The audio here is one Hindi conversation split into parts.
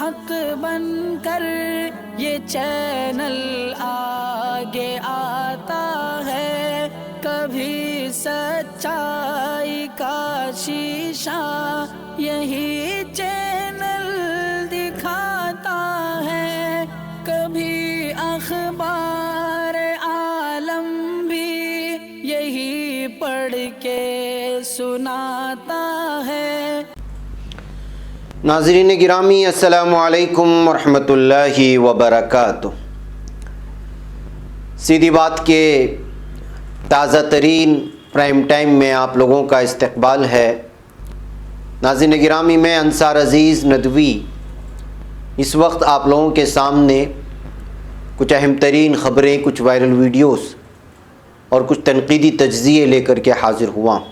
हक बनकर ये चैनल आगे आता है, कभी सच्चाई का शीशा यही चैनल दिखाता है, कभी अखबार आलम भी यही पढ़ के सुनाता है। नाज़रीन गिरामी, अस्सलामु अलैकुम वरहमतुल्लाहि वबरकातुह। सीधी बात के ताज़ा तरीन प्राइम टाइम में आप लोगों का इस्तकबाल है। नाज़रीन गिरामी, मैं अंसार अज़ीज़ नदवी इस वक्त आप लोगों के सामने कुछ अहम तरीन ख़बरें, कुछ वायरल वीडियोस और कुछ तनक़ीदी तज्ज़िये लेकर के हाज़िर हुआ।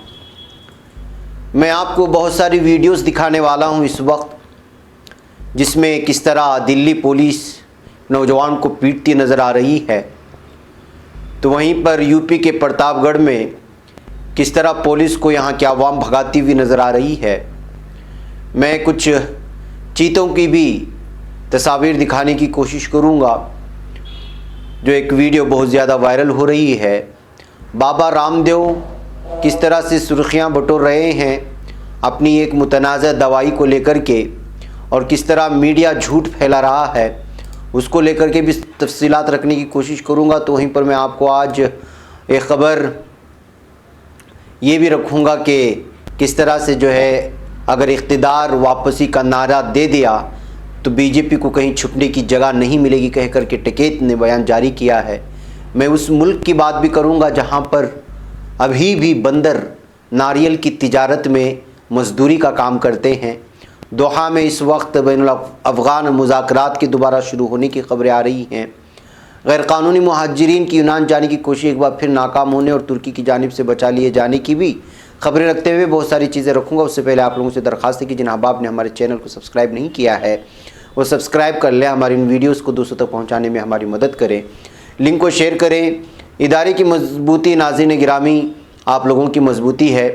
मैं आपको बहुत सारी वीडियोस दिखाने वाला हूं इस वक्त, जिसमें किस तरह दिल्ली पुलिस नौजवान को पीटती नज़र आ रही है, तो वहीं पर यूपी के प्रतापगढ़ में किस तरह पुलिस को यहाँ की आवाम भगाती हुई नज़र आ रही है। मैं कुछ चीतों की भी तस्वीर दिखाने की कोशिश करूँगा। जो एक वीडियो बहुत ज़्यादा वायरल हो रही है, बाबा रामदेव किस तरह से सुर्खियां बटोर रहे हैं अपनी एक मुतनाज़ा दवाई को लेकर के, और किस तरह मीडिया झूठ फैला रहा है, उसको लेकर के भी तफसीलात रखने की कोशिश करूंगा। तो वहीं पर मैं आपको आज एक ख़बर ये भी रखूंगा कि किस तरह से जो है, अगर इक़्तिदार वापसी का नारा दे दिया तो बीजेपी को कहीं छुपने की जगह नहीं मिलेगी, कह कर के टिकैत ने बयान जारी किया है। मैं उस मुल्क की बात भी करूँगा जहाँ पर अभी भी बंदर नारियल की तिजारत में मजदूरी का काम करते हैं। दोहा में इस वक्त बैनुल अफ़गान मुज़ाकरात की दोबारा शुरू होने की खबरें आ रही हैं। गैर कानूनी मुहाजिरीन की यूनान जाने की कोशिश एक बार फिर नाकाम होने और तुर्की की जानिब से बचा लिए जाने की भी खबरें रखते हुए बहुत सारी चीज़ें रखूँगा। उससे पहले आप लोगों से दरख्वास्त है कि जिन अहबाब ने हमारे चैनल को सब्सक्राइब नहीं किया है वो सब्सक्राइब कर लें, हमारी इन वीडियोज़ को दूसरों तक पहुँचाने में हमारी मदद करें, लिंक को शेयर करें। इदारे की मजबूती नाज़रीन गिरामी आप लोगों की मजबूती है।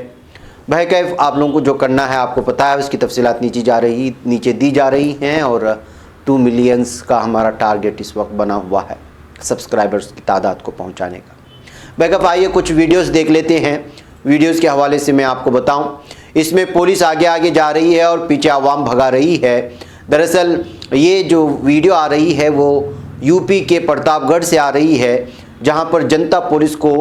बहरकैफ आप लोगों को जो करना है आपको पता है, उसकी तफसीलात नीचे दी जा रही हैं, और 2 मिलियंस का हमारा टारगेट इस वक्त बना हुआ है सब्सक्राइबर्स की तादाद को पहुंचाने का। बहरकैफ आइए कुछ वीडियोस देख लेते हैं। वीडियोस के हवाले से मैं आपको बताऊं, इसमें पुलिस आगे आगे जा रही है और पीछे आवाम भगा रही है। दरअसल ये जो वीडियो आ रही है वो यूपी के प्रतापगढ़ से आ रही है, जहाँ पर जनता पुलिस को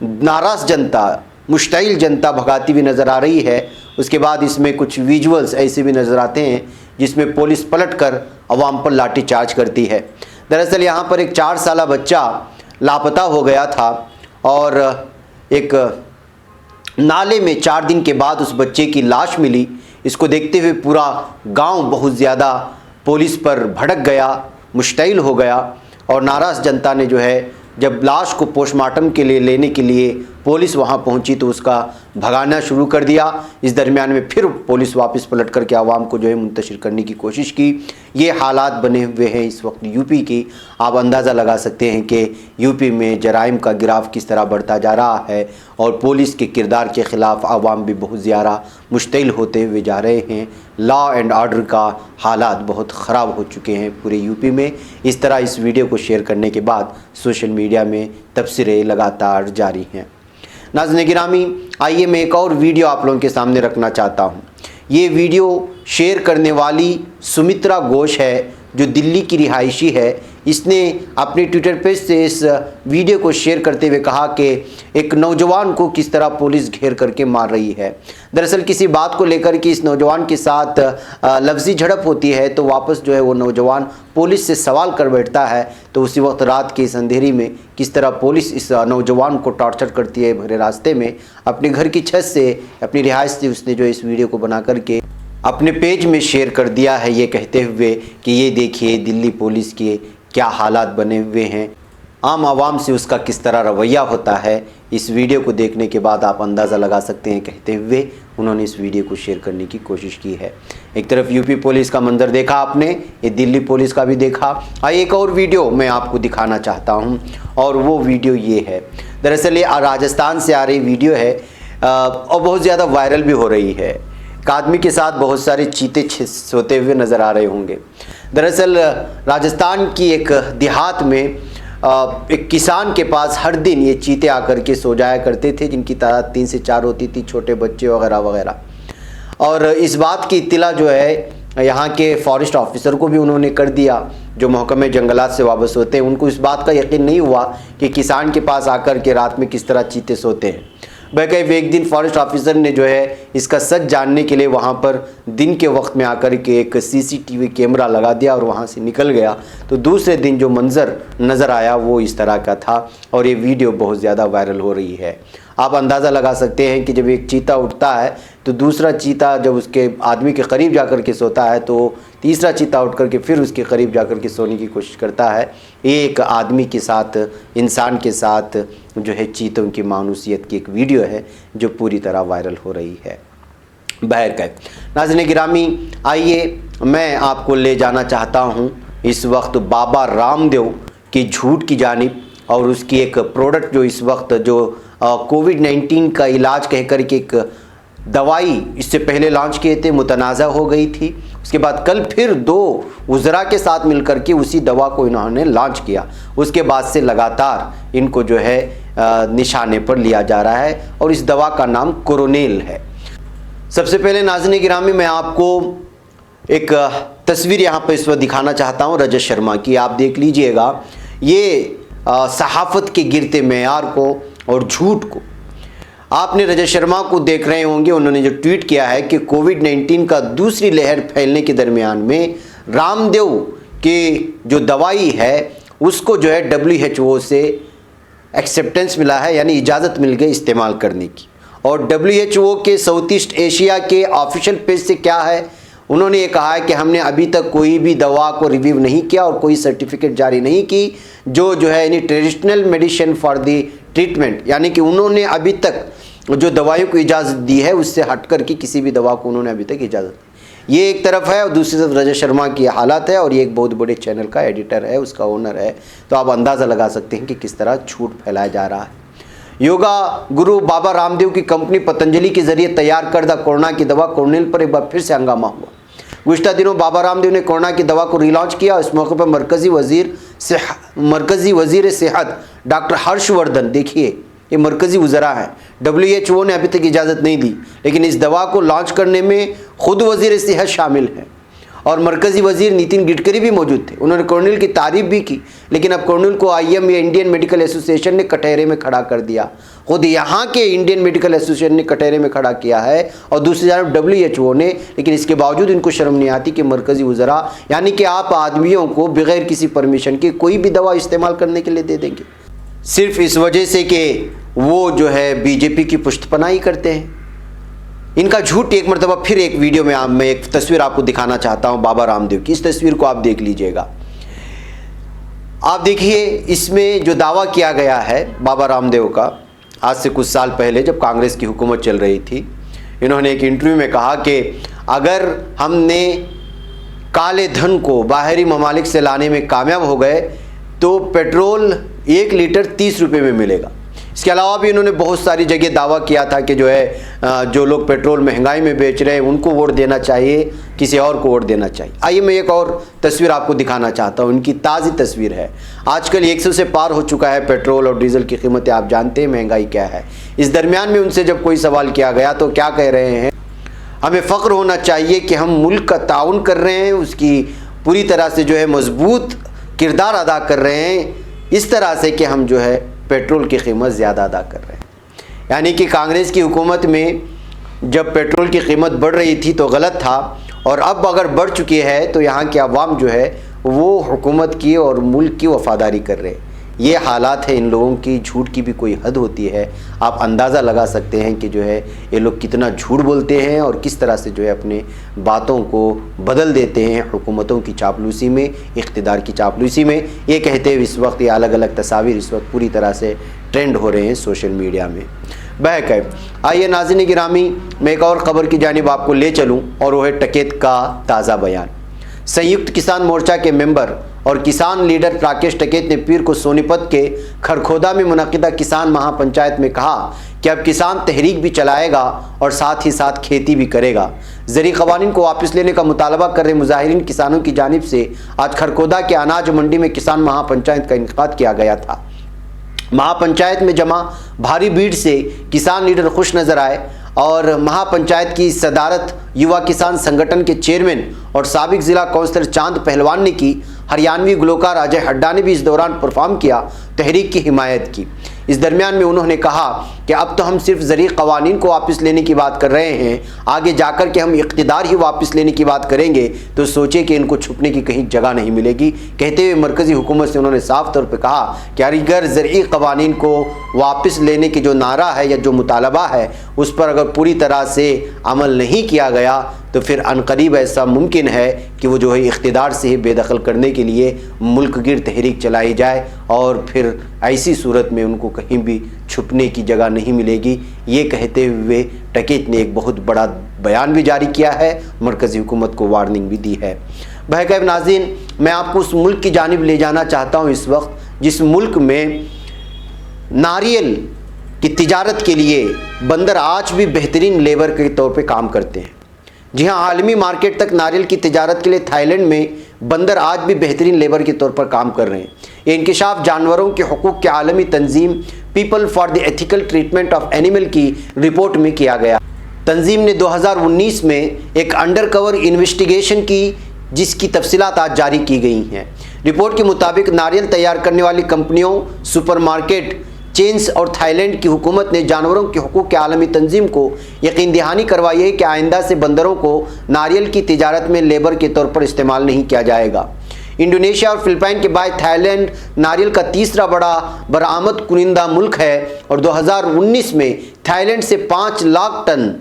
नाराज़ जनता, मुश्तइल जनता भगाती हुई नज़र आ रही है। उसके बाद इसमें कुछ विजुअल्स ऐसे भी नज़र आते हैं जिसमें पुलिस पलटकर अवाम पर लाठीचार्ज करती है। दरअसल यहाँ पर एक 4 साला बच्चा लापता हो गया था और एक नाले में 4 दिन के बाद उस बच्चे की लाश मिली। इसको देखते हुए पूरा गांव बहुत ज़्यादा पुलिस पर भड़क गया, मुश्तइल हो गया, और नाराज़ जनता ने जो है, जब लाश को पोस्टमार्टम के लिए लेने के लिए पुलिस वहां पहुंची तो उसका भगाना शुरू कर दिया। इस दरमियान में फिर पुलिस वापस पलट कर के आवाम को जो है मुंतशिर करने की कोशिश की। ये हालात बने हुए हैं इस वक्त यूपी की। आप अंदाज़ा लगा सकते हैं कि यूपी में जराइम का गिराफ किस तरह बढ़ता जा रहा है, और पुलिस के किरदार के ख़िलाफ़ आवाम भी बहुत ज़्यादा मुश्तइल होते हुए जा रहे हैं। लॉ एंड ऑर्डर का हालात बहुत ख़राब हो चुके हैं पूरे यूपी में। इस तरह इस वीडियो को शेयर करने के बाद सोशल मीडिया में तबसरे लगातार जारी हैं। नाज़रीन गिरामी, आइए मैं एक और वीडियो आप लोगों के सामने रखना चाहता हूँ। ये वीडियो शेयर करने वाली सुमित्रा घोष है, जो दिल्ली की रिहायशी है। इसने अपने ट्विटर पेज से इस वीडियो को शेयर करते हुए कहा कि एक नौजवान को किस तरह पुलिस घेर करके मार रही है। दरअसल किसी बात को लेकर कि इस नौजवान के साथ लफ्ज़ी झड़प होती है, तो वापस जो है वो नौजवान पुलिस से सवाल कर बैठता है। तो उसी वक्त रात के इस अंधेरी में किस तरह पुलिस इस नौजवान को टॉर्चर करती है भरे रास्ते में। अपने घर की छत से, अपनी रिहाइश से उसने जो इस वीडियो को बना करके अपने पेज में शेयर कर दिया है, ये कहते हुए कि ये देखिए दिल्ली पुलिस के क्या हालात बने हुए हैं। आम आवाम से उसका किस तरह रवैया होता है, इस वीडियो को देखने के बाद आप अंदाज़ा लगा सकते हैं, कहते हुए उन्होंने इस वीडियो को शेयर करने की कोशिश की है। एक तरफ यूपी पुलिस का मंजर देखा आपने, ये दिल्ली पुलिस का भी देखा। आइए एक और वीडियो मैं आपको दिखाना चाहता हूँ, और वो वीडियो ये है। दरअसल ये राजस्थान से आ रही वीडियो है और बहुत ज़्यादा वायरल भी हो रही है। एक आदमी के साथ बहुत सारे चीते सोते हुए नज़र आ रहे होंगे। दरअसल राजस्थान की एक देहात में एक किसान के पास हर दिन ये चीते आकर के सो जाया करते थे, जिनकी तादाद 3 से 4 होती थी, छोटे बच्चे वगैरह वगैरह। और इस बात की इत्तला जो है यहाँ के फॉरेस्ट ऑफिसर को भी उन्होंने कर दिया, जो महकमे जंगलात से वाबस्त होते हैं। उनको इस बात का यकीन नहीं हुआ कि किसान के पास आकर के रात में किस तरह चीते सोते हैं। बल्कि एक दिन फॉरेस्ट ऑफिसर ने जो है इसका सच जानने के लिए वहाँ पर दिन के वक्त में आकर के एक CCTV कैमरा लगा दिया और वहाँ से निकल गया। तो दूसरे दिन जो मंज़र नज़र आया वो इस तरह का था और ये वीडियो बहुत ज़्यादा वायरल हो रही है। आप अंदाज़ा लगा सकते हैं कि जब एक चीता उठता है तो दूसरा चीता जब उसके आदमी के करीब जाकर के सोता है तो तीसरा चीता उठ करके फिर उसके करीब जाकर के सोने की कोशिश करता है। ये एक आदमी के साथ, इंसान के साथ जो है चीतों की मानूसियत की एक वीडियो है जो पूरी तरह वायरल हो रही है। बहरकैफ नाज़रीन गिरामी, आइए मैं आपको ले जाना चाहता हूँ इस वक्त बाबा रामदेव की झूठ की जानिब और उसकी एक प्रोडक्ट जो इस वक्त जो कोविड-19 का इलाज कहकर के एक दवाई इससे पहले लॉन्च किए थे, मुतनाज़ा हो गई थी। उसके बाद कल फिर 2 वज़रा के साथ मिलकर के उसी दवा को इन्होंने लॉन्च किया। उसके बाद से लगातार इनको जो है निशाने पर लिया जा रहा है और इस दवा का नाम कोरोनेल है। सबसे पहले नाज़रीन गिरामी, मैं आपको एक तस्वीर यहाँ पर इस वक्त दिखाना चाहता हूँ रजत शर्मा की। आप देख लीजिएगा ये सहाफ़त के गिरते मेयार को और झूठ को। आपने रजत शर्मा को देख रहे होंगे, उन्होंने जो ट्वीट किया है कि कोविड-19 का दूसरी लहर फैलने के दरमियान में रामदेव की जो दवाई है उसको जो है WHO से एक्सेप्टेंस मिला है, यानी इजाज़त मिल गई इस्तेमाल करने की। और WHO के साउथ ईस्ट एशिया के ऑफिशियल पेज से क्या है, उन्होंने ये कहा है कि हमने अभी तक कोई भी दवा को रिव्यू नहीं किया और कोई सर्टिफिकेट जारी नहीं की जो है यानी traditional medicine for the treatment, यानी कि उन्होंने अभी तक जो दवाइयों को इजाज़त दी है उससे हट कर के किसी भी दवा को उन्होंने अभी तक इजाज़त दी। ये एक तरफ है और दूसरी तरफ रजत शर्मा की हालत है और ये एक बहुत बड़े चैनल का एडिटर है, उसका ओनर है। तो आप अंदाज़ा लगा सकते हैं कि किस तरह झूठ फैलाया जा रहा है। योगा गुरु बाबा रामदेव की कंपनी पतंजलि के जरिए तैयार करदा कोरोना की दवा कोरोनेल पर एक बार फिर से हंगामा हुआ। गुज़िश्ता दिनों बाबा रामदेव ने कोरोना की दवा को रिलॉन्च किया। इस मौके पर मरकज़ी वज़ीर सेहत डॉक्टर हर्षवर्धन, देखिए ये मरकज़ी वज़रा हैं, WHO ने अभी तक इजाज़त नहीं दी, लेकिन इस दवा को लॉन्च करने में खुद वज़ीर सेहत शामिल हैं और मरकज़ी वज़ीर नितिन गडकरी भी मौजूद थे। उन्होंने कोरोनेल की तारीफ़ भी की, लेकिन अब कोरोनेल को IM या इंडियन मेडिकल एसोसिएशन ने कटहरे में खड़ा कर दिया। खुद यहाँ के इंडियन मेडिकल एसोसिएशन ने कटहरे में खड़ा किया है और दूसरी तरफ WHO ने, लेकिन इसके बावजूद इनको शर्म नहीं आती कि मरकज़ी वज़रा यानी कि आप आदमियों को बग़ैर किसी परमिशन के कोई भी दवा इस्तेमाल करने के लिए दे देंगे, सिर्फ इस वजह से कि वो जो है BJP की पुष्टपनाही करते हैं। इनका झूठ एक मरतबा फिर एक वीडियो में मैं एक तस्वीर आपको दिखाना चाहता हूं बाबा रामदेव की। इस तस्वीर को आप देख लीजिएगा। आप देखिए इसमें जो दावा किया गया है बाबा रामदेव का, आज से कुछ साल पहले जब कांग्रेस की हुकूमत चल रही थी, इन्होंने एक इंटरव्यू में कहा कि अगर हमने काले धन को बाहरी ममालिक से लाने में कामयाब हो गए तो पेट्रोल 1 लीटर 30 रुपये में मिलेगा। इसके अलावा भी इन्होंने बहुत सारी जगह दावा किया था कि जो है जो लोग पेट्रोल महंगाई में बेच रहे हैं उनको वोट देना चाहिए, किसी और को वोट देना चाहिए। आइए मैं एक और तस्वीर आपको दिखाना चाहता हूं। इनकी ताज़ी तस्वीर है। आजकल 100 से पार हो चुका है पेट्रोल और डीजल की कीमतें, आप जानते हैं महंगाई क्या है। इस दरमियान में उनसे जब कोई सवाल किया गया तो क्या कह रहे हैं, हमें फ़ख्र होना चाहिए कि हम मुल्क का ताउन कर रहे हैं, उसकी पूरी तरह से जो है मजबूत किरदार अदा कर रहे हैं, इस तरह से कि हम जो है पेट्रोल की कीमत ज़्यादा अदा कर रहे हैं। यानी कि कांग्रेस की हुकूमत में जब पेट्रोल की कीमत बढ़ रही थी तो गलत था, और अब अगर बढ़ चुकी है तो यहाँ के अवाम जो है वो हुकूमत की और मुल्क की वफ़ादारी कर रहे हैं। ये हालात है इन लोगों की। झूठ की भी कोई हद होती है। आप अंदाज़ा लगा सकते हैं कि जो है ये लोग कितना झूठ बोलते हैं और किस तरह से जो है अपने बातों को बदल देते हैं हुकूमतों की चापलूसी में, इख्तिदार की चापलूसी में। ये कहते हुए इस वक्त ये अलग अलग तस्वीर इस वक्त पूरी तरह से ट्रेंड हो रहे हैं सोशल मीडिया में। बहरकैफ आइए नाज़रीन गिरामी, मैं एक और ख़बर की जानिब आपको ले चलूँ और वो है टकेत का ताज़ा बयान। संयुक्त किसान मोर्चा के मेंबर और किसान लीडर राकेश टिकैत ने पीर को सोनीपत के खरखोदा में मुनक़िदा किसान महापंचायत में कहा कि अब किसान तहरीक भी चलाएगा और साथ ही साथ खेती भी करेगा। ज़रूरी क़वानीन को वापस लेने का मुतालबा कर रहे मुजाहिरीन किसानों की जानिब से आज खरखोदा के अनाज मंडी में किसान महापंचायत का इनेकाद किया गया था। महापंचायत में जमा भारी भीड़ से किसान लीडर खुश नजर आए और महापंचायत की सदारत युवा किसान संगठन के चेयरमैन और साबिक ज़िला काउंसलर चांद पहलवान ने की। हरियाणवी गुलकार अजय हड्डा ने भी इस दौरान परफॉर्म किया, तहरीक की हिमायत की। इस दरमियान में उन्होंने कहा कि अब तो हम सिर्फ ज़रूरी क़वानीन को वापस लेने की बात कर रहे हैं, आगे जाकर के हम इक़्तिदार ही वापस लेने की बात करेंगे तो सोचे कि इनको छुपने की कहीं जगह नहीं मिलेगी। कहते हुए मरकज़ी हुकूमत से उन्होंने साफ तौर पर कहा कि अगर ज़रूरी क़वानीन को वापस लेने की जो नारा है या जो मुतालबा है उस पर अगर पूरी तरह से अमल नहीं किया गया तो फिर अनकरीब ऐसा मुमकिन है कि वो जो है इक़्तिदार से ही बेदखल करने के लिए मुल्क गिर तहरीक चलाई जाए और फिर ऐसी सूरत में उनको कहीं भी छुपने की जगह नहीं मिलेगी। ये कहते हुए टिकैत ने एक बहुत बड़ा बयान भी जारी किया है, मरकज़ी हुकूमत को वार्निंग भी दी है। भाई नाज़रीन, मैं आपको उस मुल्क की जानिब ले जाना चाहता हूँ इस वक्त जिस मुल्क में नारियल की तिजारत के लिए बंदर आज भी बेहतरीन लेबर के तौर पे काम करते हैं। जी हाँ, आलमी मार्केट तक नारियल की तिजारत के लिए थाईलैंड में बंदर आज भी बेहतरीन लेबर के तौर पर काम कर रहे हैं। ये इंकिशाफ जानवरों के हुकूक के आलमी तंजीम People for the Ethical Treatment of Animal की रिपोर्ट में किया गया। तंजीम ने 2019 में एक अंडरकवर इन्वेस्टिगेशन की जिसकी तफसीलात आज जारी की गई हैं। रिपोर्ट के मुताबिक नारियल तैयार करने वाली कंपनियों, सुपरमार्केट चेन्स और थाईलैंड की हुकूमत ने जानवरों के हुकूक के आलमी तंजीम को यकीन दहानी करवाई है कि आइंदा से बंदरों को नारियल की तिजारत में लेबर के तौर पर इस्तेमाल नहीं किया जाएगा। इंडोनेशिया और फिलिपाइन के बाद थाईलैंड नारियल का तीसरा बड़ा बरामद कुनिंदा मुल्क है और 2019 में थाईलैंड से 5 लाख टन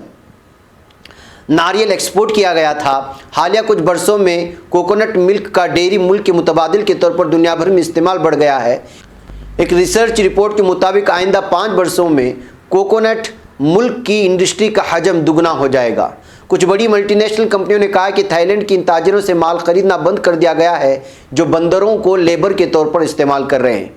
नारियल एक्सपोर्ट किया गया था। हालिया कुछ बरसों में कोकोनट मिल्क का डेयरी मुल्क के मुतबादिल के तौर पर दुनिया भर में इस्तेमाल बढ़ गया है। एक रिसर्च रिपोर्ट के मुताबिक आइंदा 5 वर्षों में कोकोनट मुल्क की इंडस्ट्री का हजम दुगना हो जाएगा। कुछ बड़ी मल्टीनेशनल कंपनियों ने कहा कि थाईलैंड की इन ताजिरों से माल खरीदना बंद कर दिया गया है जो बंदरों को लेबर के तौर पर इस्तेमाल कर रहे हैं।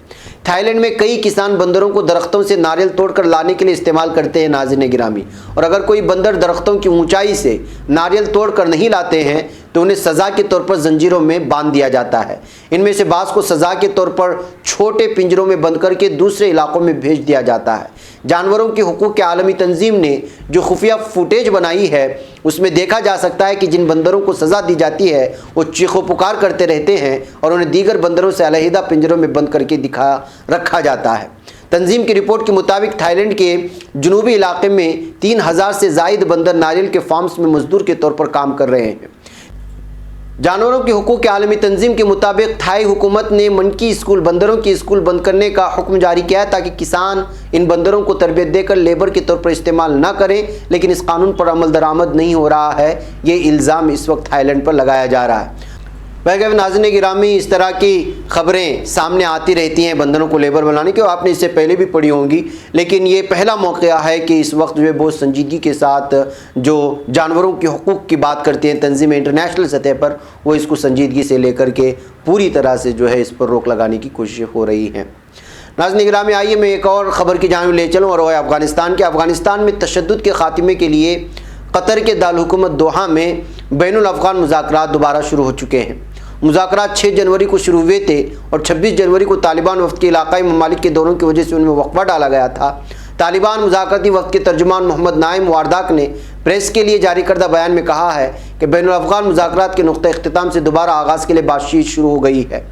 थाईलैंड में कई किसान बंदरों को दरख्तों से नारियल तोड़कर लाने के लिए इस्तेमाल करते हैं नाज़रीन गिरामी, और अगर कोई बंदर दरख्तों की ऊंचाई से नारियल तोड़कर नहीं लाते हैं तो उन्हें सज़ा के तौर पर जंजीरों में बांध दिया जाता है। इनमें से बाज़ को सज़ा के तौर पर छोटे पिंजरों में बंद करके दूसरे इलाकों में भेज दिया जाता है। जानवरों के हुकूक के आलमी तंजीम ने जो खुफिया फुटेज बनाई है उसमें देखा जा सकता है कि जिन बंदरों को सज़ा दी जाती है वो चीखो पुकार करते रहते हैं और उन्हें दीगर बंदरों से अलहदा पिंजरों में बंद करके रखा जाता है। तंजीम की रिपोर्ट के मुताबिक थाईलैंड के जनूबी इलाके में 3000 से ज़ायद बंदर नारियल के फार्म्स में मजदूर के तौर पर काम कर रहे हैं। जानवरों के हुकूक के आलमी तंजीम के मुताबिक थाई हुकूमत ने मनकी स्कूल बंदरों की स्कूल बंद करने का हुक्म जारी किया है ताकि किसान इन बंदरों को तरबियत देकर लेबर के तौर पर इस्तेमाल ना करें, लेकिन इस कानून पर अमल दरामद नहीं हो रहा है। ये इल्ज़ाम इस वक्त थाईलैंड पर लगाया जा रहा है। वैसे नाज़रीन गिरामी, इस तरह की ख़बरें सामने आती रहती हैं बंदरों को लेबर बनाने की, आपने इससे पहले भी पढ़ी होंगी, लेकिन ये पहला मौक़ा है कि इस वक्त जो है बहुत संजीदगी के साथ जो जानवरों के हुकूक की बात करती हैं तंजीमें इंटरनेशनल सतह पर, वो इसको संजीदगी से लेकर के पूरी तरह से जो है इस पर रोक लगाने की कोशिश हो रही हैं। नाज़रीन गिरामी, आइए मैं एक और ख़बर की जानिब ले चलूँ और वो है अफ़गानिस्तान के। अफ़गानिस्तान में तशद्दुद के ख़ात्मे के लिए कतर के दारुल-हुकूमत दोहा में बैनुल अफ़गान मुज़ाकरात दोबारा शुरू हो चुके हैं। मुज़ाकरात 6 जनवरी को शुरू हुए थे और 26 जनवरी को तालिबान वफ़द के इलाक़ाई ममालिक के दौरों की वजह से उनमें वक़्फ़ा डाला गया था। तालिबान मुज़ाकराती वफ़द के तर्जुमान मोहम्मद नाइम वारदाक ने प्रेस के लिए जारी करदा बयान में कहा है कि बैनुल अफ़गान मुज़ाकरात के नुक़्ता इख्तिताम से दोबारा आगाज़ के लिए बातचीत शुरू हो गई है।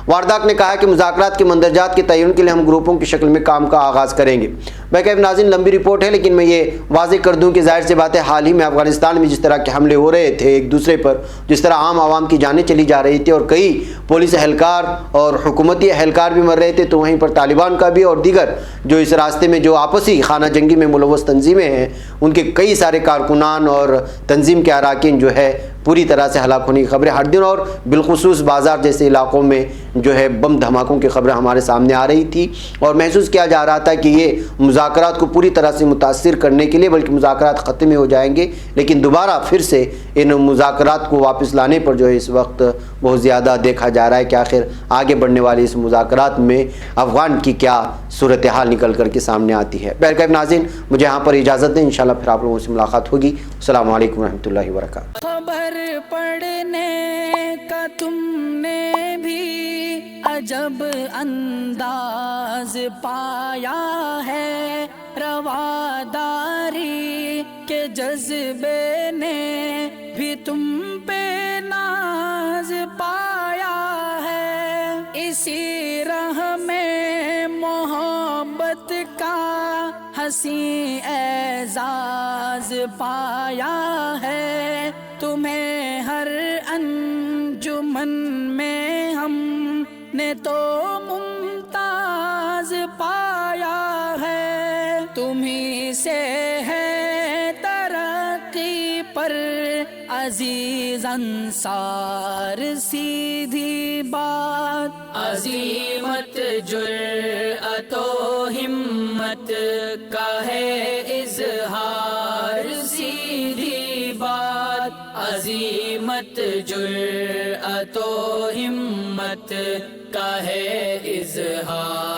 वारदाक ने कहा कि मुज़ाकरात के मंदरजात के तयन के लिए हम ग्रुपों की शक्ल में काम का आगाज़ करेंगे। बैकअप नाज़रीन, लंबी रिपोर्ट है लेकिन मैं ये वाज़ेह कर दूं कि ज़ाहिर सी बात है हाल ही में अफ़गानिस्तान में जिस तरह के हमले हो रहे थे एक दूसरे पर, जिस तरह आम आवाम की जानें चली जा रही थी और कई पुलिस एहलकार और हुकूमती एहलकार भी मर रहे थे, तो वहीं पर तालिबान का भी और दीगर जो इस रास्ते में जो आपसी खाना जंगी में मुलव्वस तंजीमें हैं उनके कई सारे कारकुनान और तंजीम के अरकान जो है पूरी तरह से हलाक होने की खबरें हर दिन और बिलखुसूस बाज़ार जैसे इलाक़ों में जो है बम धमाकों की खबरें हमारे सामने आ रही थी और महसूस किया जा रहा था कि ये मुज़ाकरात को पूरी तरह से मुतासिर करने के लिए, बल्कि मुज़ाकरात ख़त्म ही हो जाएंगे, लेकिन दोबारा फिर से इन मुज़ाकरात को वापस लाने पर जो है इस वक्त बहुत ज़्यादा देखा जा रहा है कि आखिर आगे बढ़ने वाले इस मुज़ाकरात में अफ़गान की क्या सूरत हाल निकल कर के सामने आती है। बहरकैफ नाज़रीन, मुझे यहाँ पर इजाज़त दें, इंशाअल्लाह फिर आप लोगों से मुलाकात होगी। अस्सलामु अलैकुम रहमतुल्लाहि व बरकातुहू। खबर पढ़ने का तुमने भी अजब अंदाज पाया है, रवादारी के जज्बे ने भी तुम पे नाज पाया है। इसी राह में मोहब्बत का हंसी एजाज पाया है, तुम्हें हर अंजुमन में हमने तो मुमताज पाया है। तुम्ही से है तरक्की पर अजीज अंसार, सीधी बात अजीमत जुर्अतो हिम्मत का है इजहार, सीधी बात अजीमत जुर्अतो हिम्मत का है इजहार।